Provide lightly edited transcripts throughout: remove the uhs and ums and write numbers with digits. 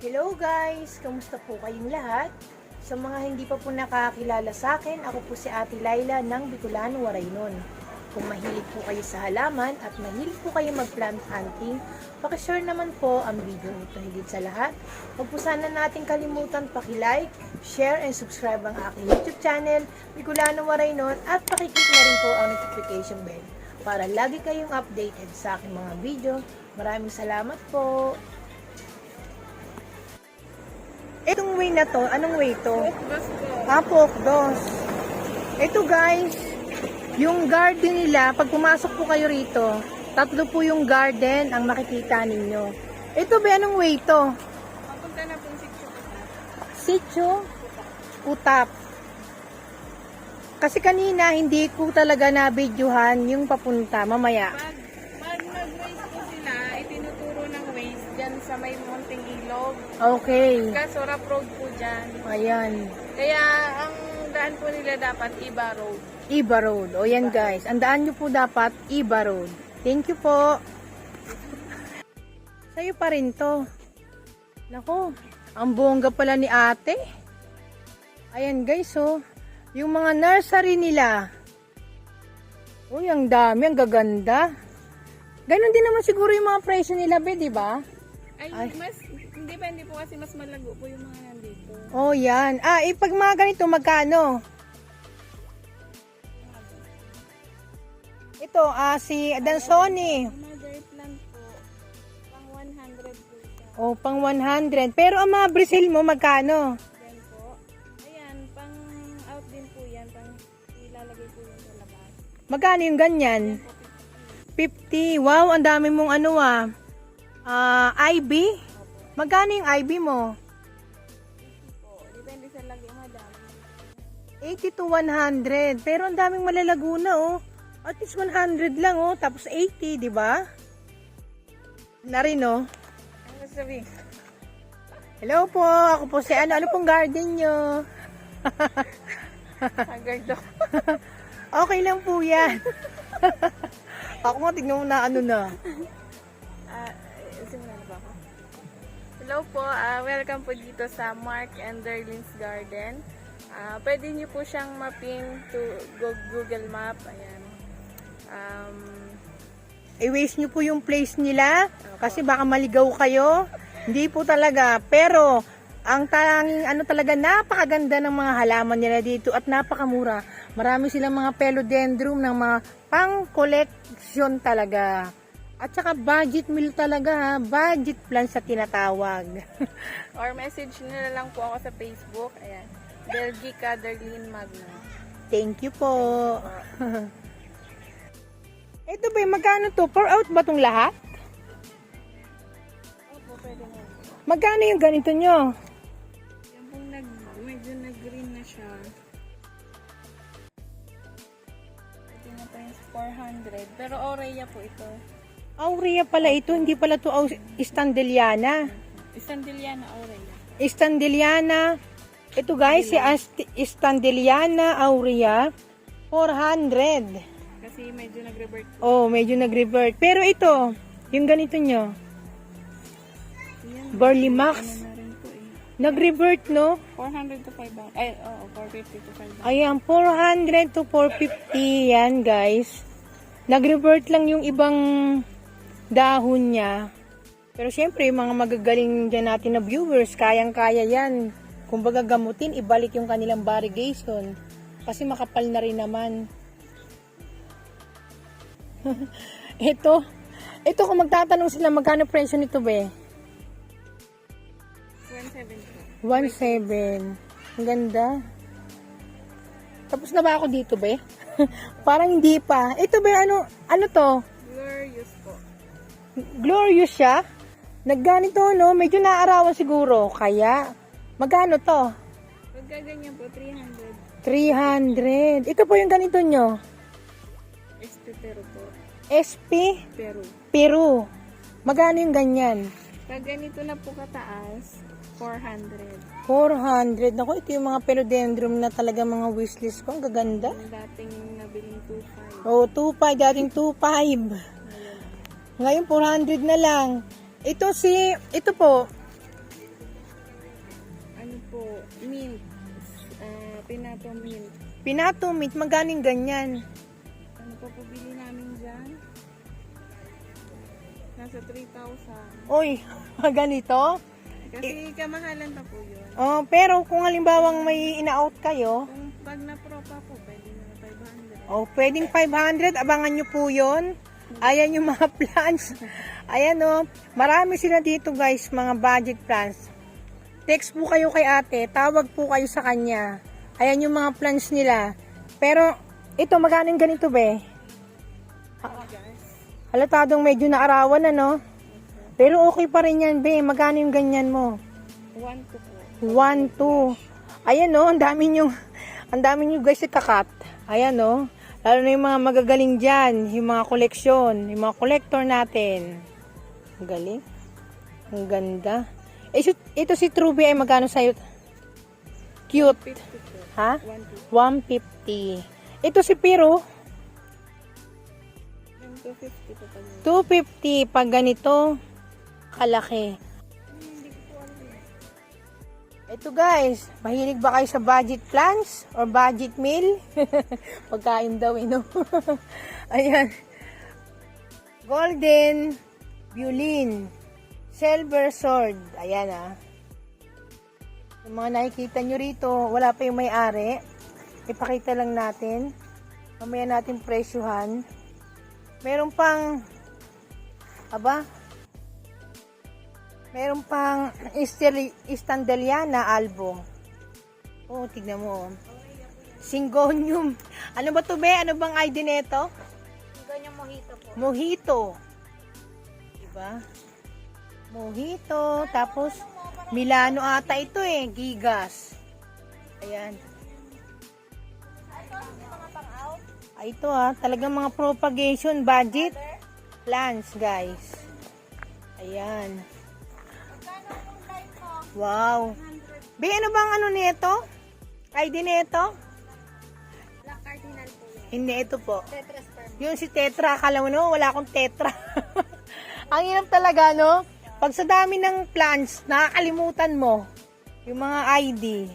Hello guys! Kamusta po kayong lahat? Sa mga hindi pa po nakakilala sa akin, ako po si Ate Laila ng Bicolano, Waraynon. Kung mahilig po kayo sa halaman at mahilig po kayo mag-plant hunting, pakishare naman po ang video nito. Higit sa lahat, huwag po sana natin kalimutan paki-like, share, and subscribe ang aking YouTube channel, Bicolano, Waraynon, at pakiclick na rin po ang notification bell para lagi kayong updated sa aking mga video. Maraming salamat po! Itong way na to, anong way to? Pokdos. Ito guys, yung garden nila, pag pumasok po kayo rito, tatlo po yung garden ang makikita ninyo. Ito ba, anong way to? Papunta na pong Sitio Utap. Sitio Utap. Kasi kanina, hindi ko talaga na-videohan yung papunta, mamaya. Pag nag-race po sila, itinuturo ng ways dyan sa may Monting Ilog. Okay. Kaso rough road po dyan. Ayan. Kaya ang daan po nila dapat Iba Road. Iba Road. O yan guys, ang daan nyo po dapat Iba Road. Thank you po. Sa'yo pa rin to. Nako, ang bongga pala ni ate. Ayan guys, oh. Yung mga nursery nila. Uy, ang dami, ang gaganda. Ganon din naman siguro yung mga presyo nila, be, di ba? Ay, mas, hindi po kasi mas malago po yung mga nandito. Oh, yan. Pag mga ganito, magkano? Ito, si Dansoni. Mother plant po, pang 100 po siya. Oh, pang 100. Pero ang mga Brazil mo, magkano? Then po, ayan, pang out din po yan, pang ilalagay po yan sa labas. Magkano yung ganyan? 50. Wow, ang dami mong ano IB? Magkano yung IB mo? Po, depende sa lagi, madam. 80 to 100. Pero ang daming malalago na, oh. At least 100 lang, oh. Tapos 80, di ba? Na rin, oh. Ano sabi? Hello po, ako po si ano pong garden nyo? Haggard daw. Okay lang po yan. Ako nga, tignan mo na ano na. Simulan na ba ako? Hello po, welcome po dito sa Mark and Darlene's Garden. Pwede niyo po siyang mapping to Google Map. Ayan. I-waste nyo po yung place nila kasi baka maligaw kayo. Hindi po talaga. Pero, ang tanging ano talaga, napakaganda ng mga halaman nila dito at napakamura. Marami silang mga philodendron ng mga pang-collection talaga. At saka budget meal talaga ha. Budget plan sa tinatawag. Or message nyo na lang po ako sa Facebook. Ayan. Belgica Darlene Magna. Thank you po. Ito ba, magkano to? Pour out ba itong lahat? Opo, pwede mo. Magkano yung ganito nyo? Yan pong medyo nag-green na siya. Pwede na po yung 400. Pero Aurea po ito. Aurea pala ito, hindi pala to Standeliana. Standeliana Aurea. Standeliana. Ito guys, si Standeliana Aurea, 400. Kasi medyo nag-revert po. Oh, medyo nag-revert. Pero ito, yung ganito nyo, Yan. Burley Max, Ano na rin po eh. nag-revert no? 400 to 500. Ay, oo, 450 to 500. Ayan, 400 to 450 yan guys. Nag-revert lang yung ibang dahon niya. Pero syempre, yung mga magagaling dyan natin na viewers, kayang-kaya yan. Kung baga gamutin, ibalik yung kanilang variegation. Kasi makapal na rin naman. Ito kung magtatanong sila, magkano presyo nito be? 170. 1.7. Ang ganda. Tapos na ba ako dito be? Parang hindi pa. Ito ba, ano to? Glorious po. Glorious siya. Nagganito, no? Medyo naarawan siguro. Kaya, magkano to? Pagka ganyan po, 300. 300. Ito po yung ganito nyo. SP Peru po. SP Peru. Peru. Magkano yung ganyan? Pag ganito na po kataas, 400. 400. Naku, ito yung mga philodendron na talaga mga wishlist ko. Ang gaganda. Yung dating nabiling 2.5. Oh, 2.5. Dating 2.5. Ngayon, 400 na lang. Ito po, Pinato Mint. Pinato Mint, magaling ganyan. Ano pa po bili namin dyan? Nasa 3,000. Uy, ganito? Kasi kamahalan pa po yun. Oh, pero kung halimbawang may ina-out kayo, Kung pag na-propa po, pwede na 500. oh, pwedeng 500, abangan nyo po yun. Ayan yung mga plans. Ayan oh, marami sila dito guys, mga budget plans. Text po kayo kay ate, tawag po kayo sa kanya. Ayan yung mga plans nila. Pero, ito, magaling ganito be? Halatadong medyo naarawan na, no? Pero okay pa rin yan, be. Magkano yung ganyan mo? 1 to po. 1, 2. Ayan, no? Ang dami nyo guys ikakat. Ayan, no? Lalo na yung mga magagaling dyan. Yung mga koleksyon. Yung mga collector natin. Ang galing. Ang ganda. Ito si Truby ay magkano sa'yo? Cute. 50 po. Ha? 150. 150. Ito si Piro. Yung 250 po pa yun. 250 pag ganito kalaki. Ito guys, mahilig ba kayo sa budget plans or budget meal? Pagkain daw, no? Ayan. Golden violin, silver sword. Ayan ah. Yung mga nakikita nyo rito, wala pa yung may-ari. Ipakita lang natin. Mamaya natin presyuhan. Meron pang meron pang Standeliana album. Oh, tignan mo. Syngonium. Ano ba to be? Ano bang ID nito? Syngonium mojito po. Mojito. Diba? Mojito. Tapos, Milano ata ito eh. Gigas. Ayan. Ito talagang mga propagation budget plans, guys. Ayan. Wow. Be, ano bang ano nito? ID nito? Black Cardinal po yun. Hindi, ito po. Tetris per month. Yun si Tetra. Akala mo no, wala akong Tetra. Ang hirap talaga, no? Pag sa dami ng plans, nakakalimutan mo yung mga ID.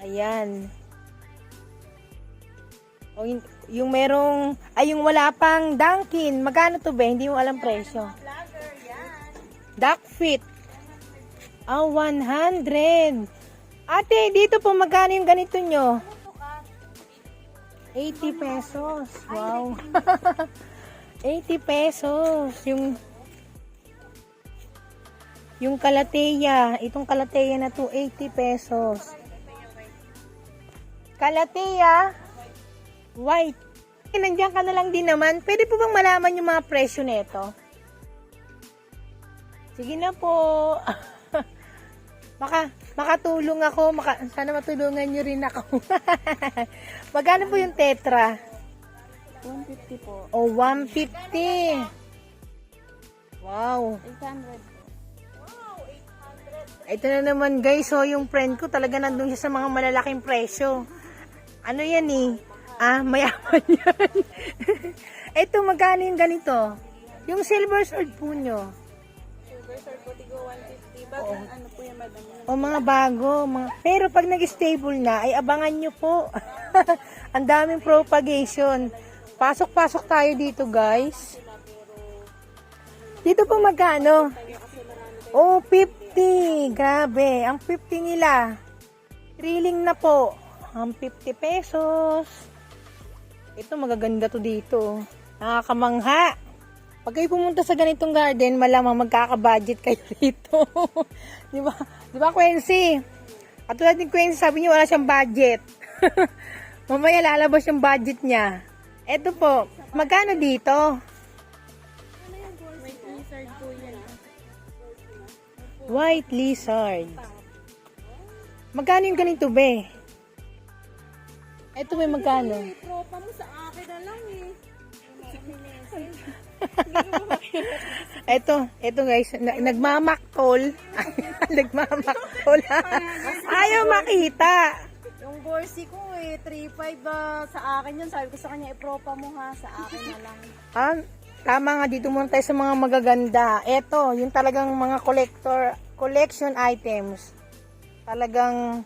Ayan. O, yung merong, yung wala pang Dunkin. Magkano to ba? Hindi mo alam presyo. Vlogger, yan. Duck fit. 100. Ate, dito po magkano yung ganito nyo? 80 pesos. Wow. 80 pesos. Yung kalateya. Itong kalateya na to, 80 pesos. Kalateya. White. Nandiyan ka na lang din naman. Pwede po bang malaman yung mga presyo nito? Sige na po. Makatulong ako. Sana matulungan nyo rin ako. Magkano po yung Tetra? 150 po. O, 150. Wow. 800 po. Ito na naman guys. So, yung friend ko talaga nandun siya sa mga malalaking presyo. Ano yan eh? Mayaman yan. Ito, magkano yung ganito? Yung silver sword po nyo. Silver sword po, tigo 150. Bakit ano po yung madam? O mga bago. Pero pag nag-stable na, ay abangan nyo po. Ang daming propagation. Pasok-pasok tayo dito guys. Dito po magkano? Oh, 50. Grabe. Ang 50 nila. Thrilling na po. Ang 50 pesos. Ito, magaganda to dito. Nakakamangha. Pag kayo pumunta sa ganitong garden, malamang magkaka-budget kayo dito. Di ba? Di ba, Quincy? At tulad ni Quincy, sabi niya wala siyang budget. Mamaya lalabas yung budget niya. Ito po, magkano dito? White lizard po yan. White lizard. Magkano yung ganito, be? Ito may magkano? Tropa mo sa akin na lang eh. Ito guys, nagmamaktol. Nagmamaktol. Ayaw makita. Yung borsi ko eh, 3.5 sa akin yun. Sabi ko sa kanya, ipropa mo ha, sa akin na lang. Tama nga, dito muna tayo sa mga magaganda. Ito, yung talagang mga collection items. Talagang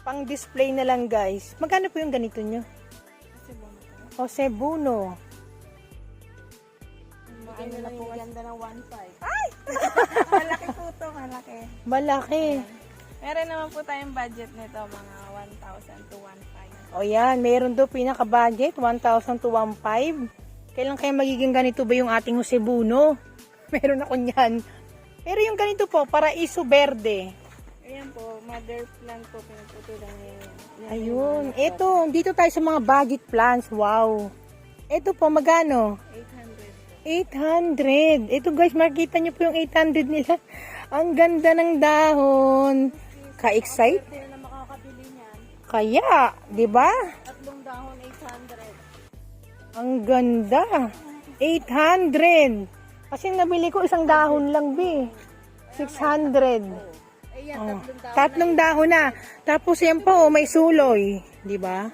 Pang display na lang guys. Magkano po yung ganito nyo? Kasi bumo to. Jose Buno. Ano na po ganda ng 1.5. Malaki po to, malaki. Malaki. Meron naman po tayong budget nito, mga 1,000 to 1,500. O yan, meron do pinaka-budget, 1,000 to 1,500. Kailan kaya magiging ganito ba yung ating Jose Buno? Meron ako niyan. Pero yung ganito po, Paraiso Verde. Ayan po, mother plant po, pinuputulan niya yan. Ayun. Ito, dito tayo sa mga budget plants. Wow. Ito po, magano? 800 po. 800. Ito guys, makikita nyo po yung 800 nila. Ang ganda ng dahon. Ka-excite? Sila na makakabili niyan. Kaya, di ba? 3 dahon, 800. Ang ganda. 800. Kasi nabili ko isang dahon lang, bi. 600. Ayan, Oh, 3 dahon. 3 dahon na. Tapos yan po, may suloy. Di ba?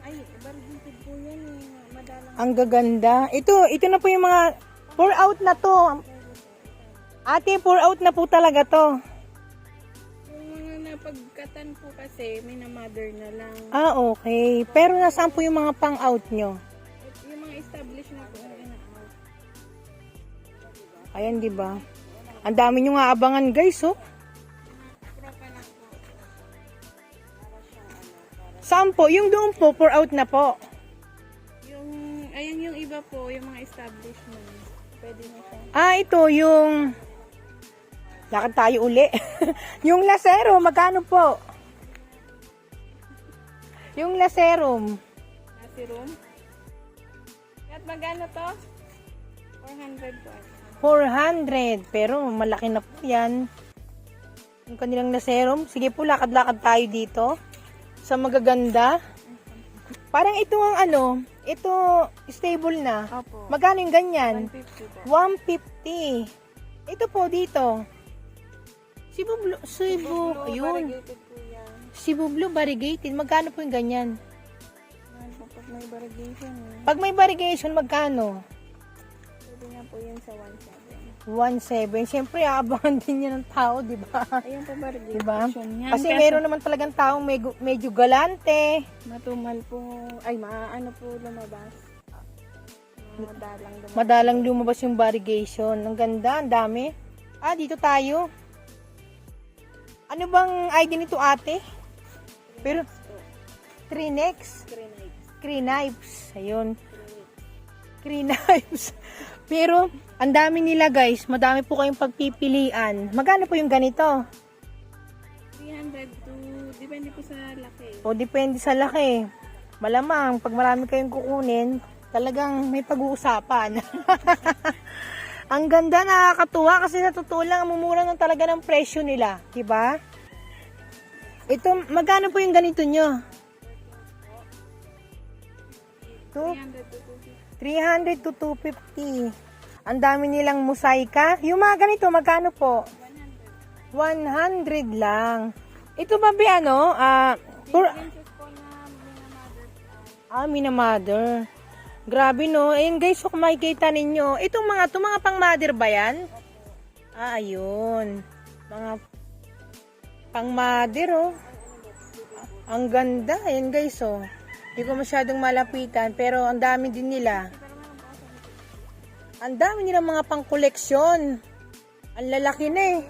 Ay, barbited po yan eh. Madalang. Ang gaganda. Ito na po yung mga pour out na to. Ate, pour out na po talaga to. Yung mga napagkatan po kasi, may na mother na lang. Ah, okay. Pero nasaan po yung mga pang out nyo? At yung mga established na po, ano na out. Ayan, di ba? Ang dami nyo nga abangan, guys, oh. Propa na po. Saan po? Yung doon po, pour out na po. Yung, ayun yung iba po, yung mga established na. Pwede na siya. Ah, ito yung... Lakad tayo uli. Yung Lacero, magkano po? Yung Lacerum. Nasi room. At magano to? 400 po. 400. Pero malaki na po yan. Yung kanilang Lacerum. Sige po, lakad-lakad tayo dito. Sa magaganda. Parang ito ang ano, ito stable na. Opo. Magkano yung ganyan? 150 po. 150. Ito po dito. Cebu, ayun. Variegated po yan. Cebu Blue variegated. Magkano po yung ganyan? Yan po, pag may variegation eh. Pag may variegation, magkano? Pwede nga po yan sa 1.7. 1.7. Siyempre, aabangan din niya ng tao, di ba? Ayun po variegation Diba? yan. Kasi meron naman talagang taong medyo galante. matumal po. Ay, ano po lumabas. Madalang lumabas. Madalang lumabas yung variegation. Ang ganda, ang dami. Ah, dito tayo. Ano bang ID nito, ate? Pero, 3 necks. Knives. Ayun. Knives. Pero, ang dami nila guys. Madami po kayong pagpipilian. Magkano po yung ganito? 300 to, depende po sa laki. O, depende sa laki. Malamang, pag marami kayong kukunin, talagang may pag-uusapan. Ang ganda, nakakatuwa kasi sa totoo lang, mumura ng talaga ng presyo nila. Diba? Ito, magkano po yung ganito nyo? 300 to 250. 300 to 250. Ang dami nilang mosaika. Yung mga ganito, magkano po? 100 lang. Ito ba ano? Princess po na minamother. Minamother. Grabe no. Ayun guys, so kung makikita ninyo, itong mga pang mother ba yan? Ayun. Mga pang mother oh. Ang ganda. Ayun guys oh. Hindi ko masyadong malapitan, pero ang dami din nila. Ang dami nila mga pang koleksyon. Ang lalaki na eh.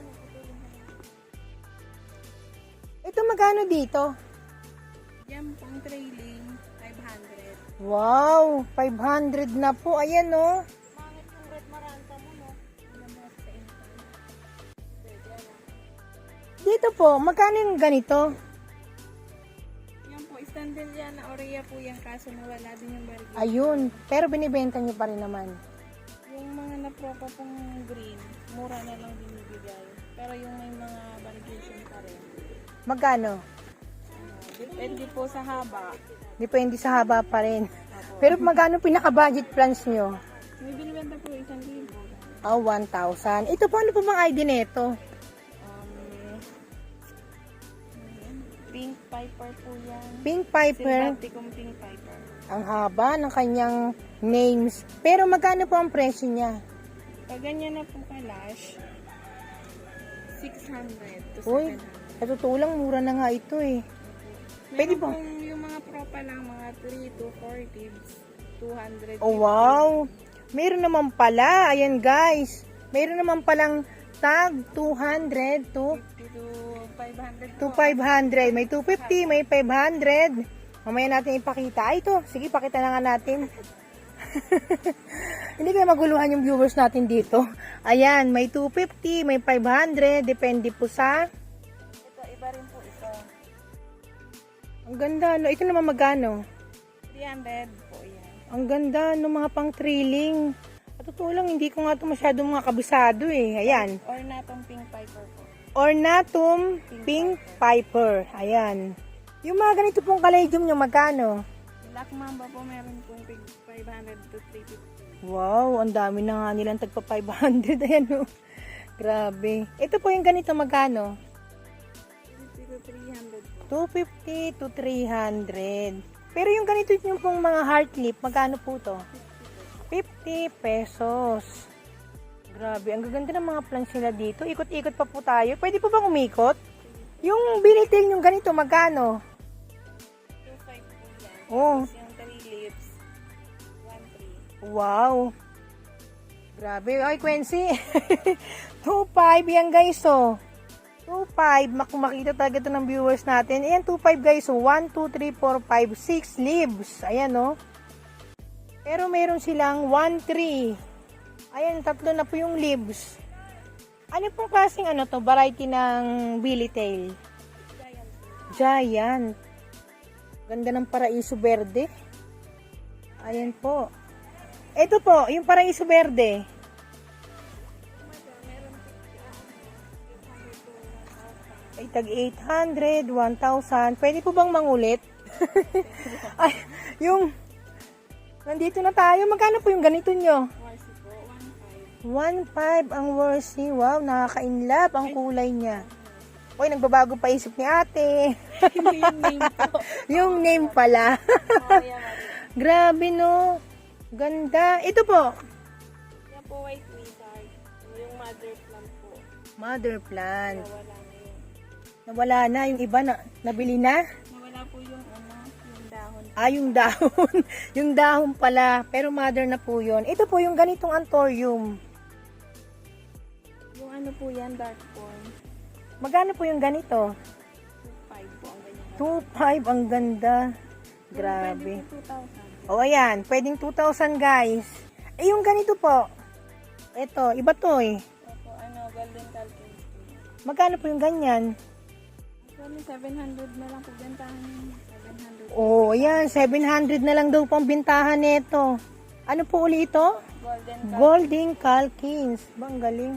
Ito magkano dito? Yan pang trailing, 500. Wow, 500 na po. Ayan oh. Mangit yung red maranta mo, no? Dito po, magkano yung ganito? Yan po, standard yan na Orea po yan, kaso nawala din yung variegation. Ayun, pero binibenta nyo pa rin naman. Yung mga napropa pong green, mura na lang binibigay. Pero yung may mga variegation pa rin. Magkano? Depende po sa haba. Depende sa haba pa rin. Pero magkano pinaka-budget plans nyo? May binibenta po 1,000. 1,000. Ito po, ano po bang ID nito? Pink Piper po yan. Pink Piper. Silvaticum Pink Piper. Ang haba ng kanyang names. Pero magkano po ang presyo niya? Pag ganyan na po kalash, 600 to Uy, 700. sa totoo lang, mura na nga ito eh. Pwede po. Yung mga pro pa lang, mga 3 to 4 gigs, 200. Oh, wow. Meron naman pala. Ayan, guys. Meron naman palang tag 200 to 500 to 500. May 250, may 500. Mamaya natin ipakita. Ay, ito. Sige, pakita na nga natin. Hindi kaya maguluhan yung viewers natin dito. Ayan, may 250, may 500. Depende po sa... Ito, iba rin po ito. Ang ganda, no? Ito naman magkano? 300 po yan. Ang ganda, no? Mga pang thrilling. At totoo lang, hindi ko nga ito masyadong mga kabisado eh. Ayan. Ornatum Pink Piper po. Ornatum Pink Piper. Ayan. Yung mga ganito pong kaladium nyo, magkano? Black Mamba po meron pong 500 to 350. Wow, ang dami na nga nilang tagpa 500. Ayan o. Grabe. Ito po yung ganito, magkano? 250 to 300 po. 250 to 300. Pero yung ganito yung pong mga heart clip, magkano po to? 50 pesos. Grabe, ang gaganda ng mga plants nila dito. Ikot-ikot pa po tayo. Pwede po bang umikot? Yung binitil yung ganito, magkano? 25 po yan. Oh, Tapos yung 3 leaves, 1-3. wow. Grabe. Ay, Quincy. 2.5 yan, guys, oh. 2.5. Kung makita talaga ito ng viewers natin. Ayan, 2.5, guys. So, 1, 2, 3, 4, 5, 6 leaves. Ayan, oh. Pero meron silang 1 tree. Ayan, 3 na po yung leaves. Ano pong klaseng ano to? Variety ng Billy Tail? Giant. Ganda ng Paraiso Verde. Ayan po. Ito po, yung Paraiso Verde. Ay, tag 800, 1,000. Pwede po bang mangulit? Ay, yung... Nandito na tayo. Magkano po yung ganito nyo? Warsi po, 1.5 ang Warsi. Wow, nakaka-inlove ang kulay niya. Uy, nagbabago pa isip ni ate. 1.5. Yung name po. Yung name pala. Oh, yan, Grabe, no? Ganda. Ito po. yan po white wizard. Yung mother plant po. Mother plant. Nawala na yun. Nawala na. Yung iba na, nabili na. Nawala po yung ano, yung dahon. Ah, yung dahon. Yung dahon pala. Pero mother na po yun. Ito po yung ganitong anthurium. Yung ano po yan, dark corn. Magkano po yung ganito? 2.5 po ang ganyan. 2.5. Ang ganda. Grabe. Pwede po 2,000. O, ayan. Pwedeng 2,000, guys. Eh, yung ganito po. Ito, iba to eh. Opo, ano, golden calkins. Magkano po yung ganyan? Actually, 700 na lang po bentahan. 700. Oh, ayan. 700 na lang daw pang bintahan nito. Ano po uli ito? Golden calkins. Golden Calkins. Bang galing.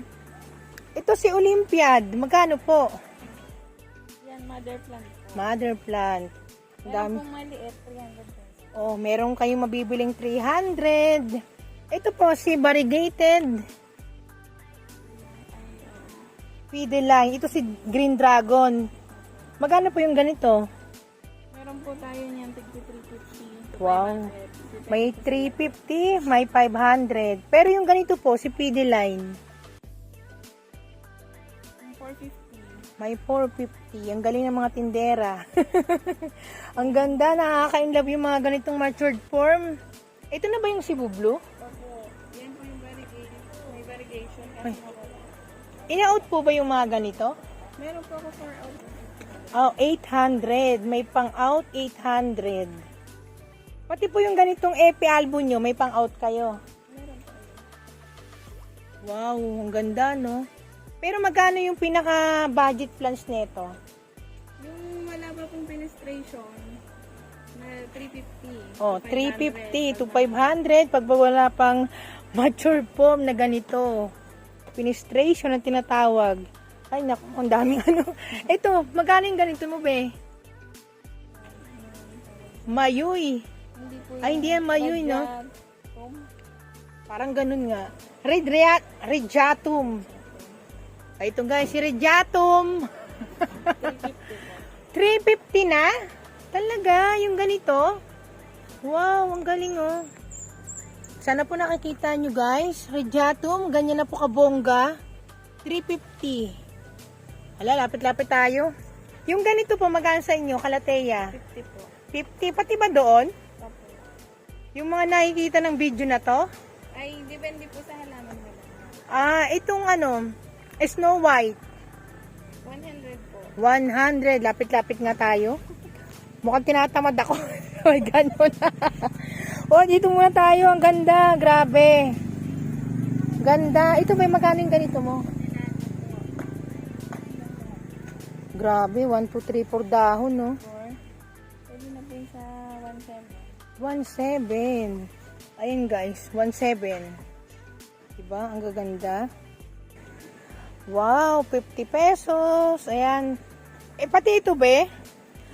Ito si Olympiad. Magkano po? Yan, mother plant po. Mother plant. Ang Meron dami. pong maliit, 300 pesos. Oh, meron kayong mabibiling 300. Ito po si variegated Fideline. Ito si Green Dragon. Magkano po yung ganito? Meron po tayo niyan, tigti 350. Wow. 500. May 350, may 500. Pero yung ganito po, si Fideline, Yung 450. may 450. Ang galing ng mga tindera. Ang ganda, nakaka-inlove yung mga ganitong matured form. Ito na ba yung Cebu Blue? Opo, yan po yung variegation. May variegation Ay. kasi nawala. In-out po ba yung mga ganito? Meron po ako 4 out. Oh, 800. May pang-out, 800. Pati po yung ganitong EP album nyo, may pang-out kayo. Meron po. Wow, ang ganda, no? Pero magkano yung pinaka-budget plans nito? Yung wala pa pong penetration, na 350. Oh, to 350 to 500 pag wala pang mature form na ganito. Penetration ang tinatawag. Ay, naku, ang daming ano. Ito, magkano yung ganito mo, be? Mayuy. Hindi po Ay, hindi yan mayuy, no? Tom. Parang ganun nga. Radiatum. Ay, ito guys, si Radiatum. 350 na? Talaga, yung ganito? Wow, ang galing, oh. Sana po nakikita nyo, guys. Radiatum, ganyan na po kabongga. 350. Hala, lapit-lapit tayo. Yung ganito po, magkano sa inyo, Kalateya? 50 po. 50, pati ba doon? Opo. Yung mga nakikita ng video na to? Ay, depende po sa halaman nila. Itong ano, Snow White. 100 po. 100. Lapit-lapit nga tayo. Mukhang tinatamad ako. Ay, ganun. Oh, dito muna tayo. Ang ganda. Grabe. Ganda. Ito ba magkano yung ganito mo? Grabe. 1, 2, 3, 4 dahon, no? 4. Pwede na po yung sa 1.7. Ayun guys. 1.7. Diba? Ang gaganda. Wow. 50 pesos. Ayan. Pati ito be?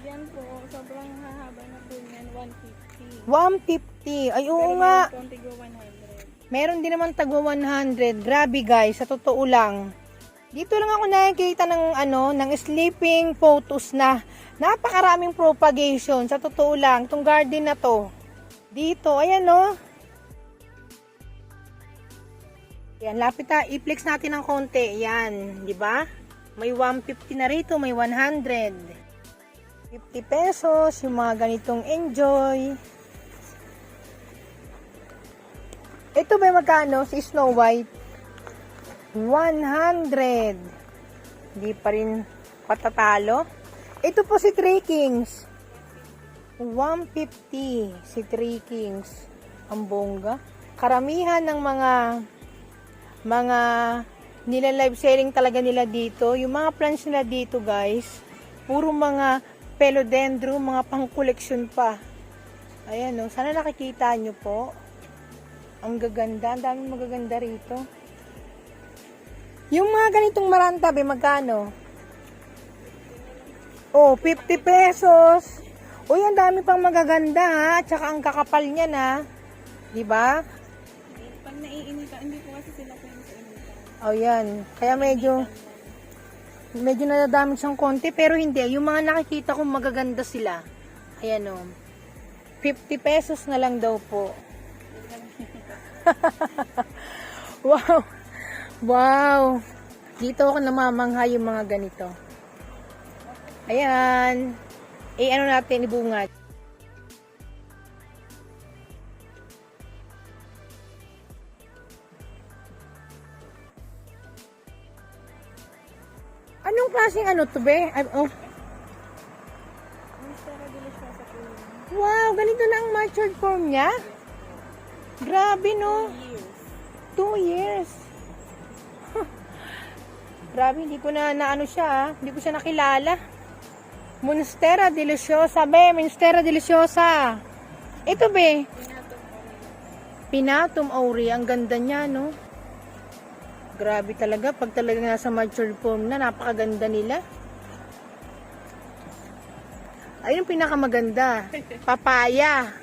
Yan po, sobrang hahaba na po yan, 150. 150. Ay, oo nga. Pero meron po 100. Meron din naman tagwa 100. Grabe guys, sa totoo lang. Dito lang ako nakikita ng sleeping photos na napakaraming propagation. Sa totoo lang, itong garden na to. Dito, ayan no. Yan, lapit na. I-flex natin ng konti. Yan, di ba? May 150 na rito, may 100. 50 pesos, yung mga ganitong enjoy. Ito ba magkano? Si Snow White? 100. Hindi pa rin patatalo. Ito po si Three Kings. 150. Si Three Kings. Ang bongga. Karamihan ng mga nila live selling talaga nila dito. Yung mga plants nila dito guys, puro mga philodendron, mga pang-koleksyon pa. Ayan o, sana nakikita nyo po. Ang gaganda, ang daming magaganda rito. Yung mga ganitong maranta, be, magkano? Oh, 50 pesos. Uy, ang dami pang magaganda ha, tsaka ang kakapal niya na. Diba? Pag naiinita, hindi po kasi sila pwede sa inita. Oh, yan. Kaya medyo nadadamage siyang konti, pero hindi. Yung mga nakikita ko magaganda sila. Ayan o. 50 pesos na lang daw po. Wow. Wow. Dito ako namamangha yung mga ganito. Ayan. Ano natin, ibungat. Anong klaseng ano to be? Oh. Monstera deliciosa po yun. Wow, ganito na ang matured form niya? Grabe no? 2 years. Huh. Grabe, hindi ko na ano siya, hindi ko siya nakilala. Monstera deliciosa, be, Monstera deliciosa. Ito be, Pinatum aurea, ang ganda niya no? Grabe talaga, pag talaga nasa matured form na, napakaganda nila. Ayun ang pinakamaganda. Papaya.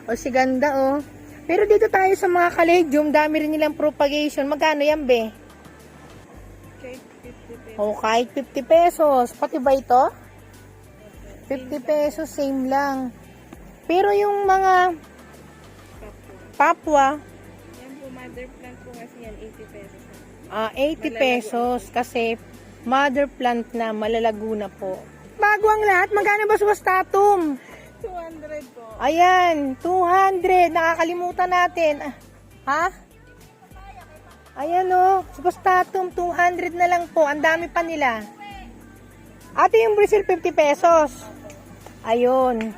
O si ganda oh. Pero dito tayo sa mga caladium, dami rin nilang propagation. Magkano yan be? Kahit 50 pesos. O kahit 50 pesos. Pati ba ito? 50 pesos, same lang. Pero yung mga papwa, Yan po, mother plant po kasi yan, 80 pesos. 80 pesos kasi mother plant na, malalago na po. Bago ang lahat, magkano ba suwastatum? 200 po. Ayan, 200. Nakakalimutan natin. Ha? Ayan o, suwastatum, 200 na lang po. Ang dami pa nila. Ate, yung Brazil, 50 pesos. Ayun.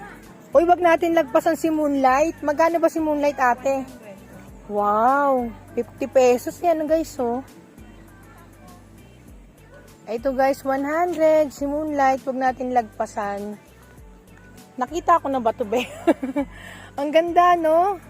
Uy, wag natin lagpasan si Moonlight. Magkano ba si Moonlight, ate? Wow, 50 pesos yan guys, oh. Ito guys, 100. Si Moonlight, wag natin lagpasan. Nakita ko na ba ito, be? Ang ganda, no?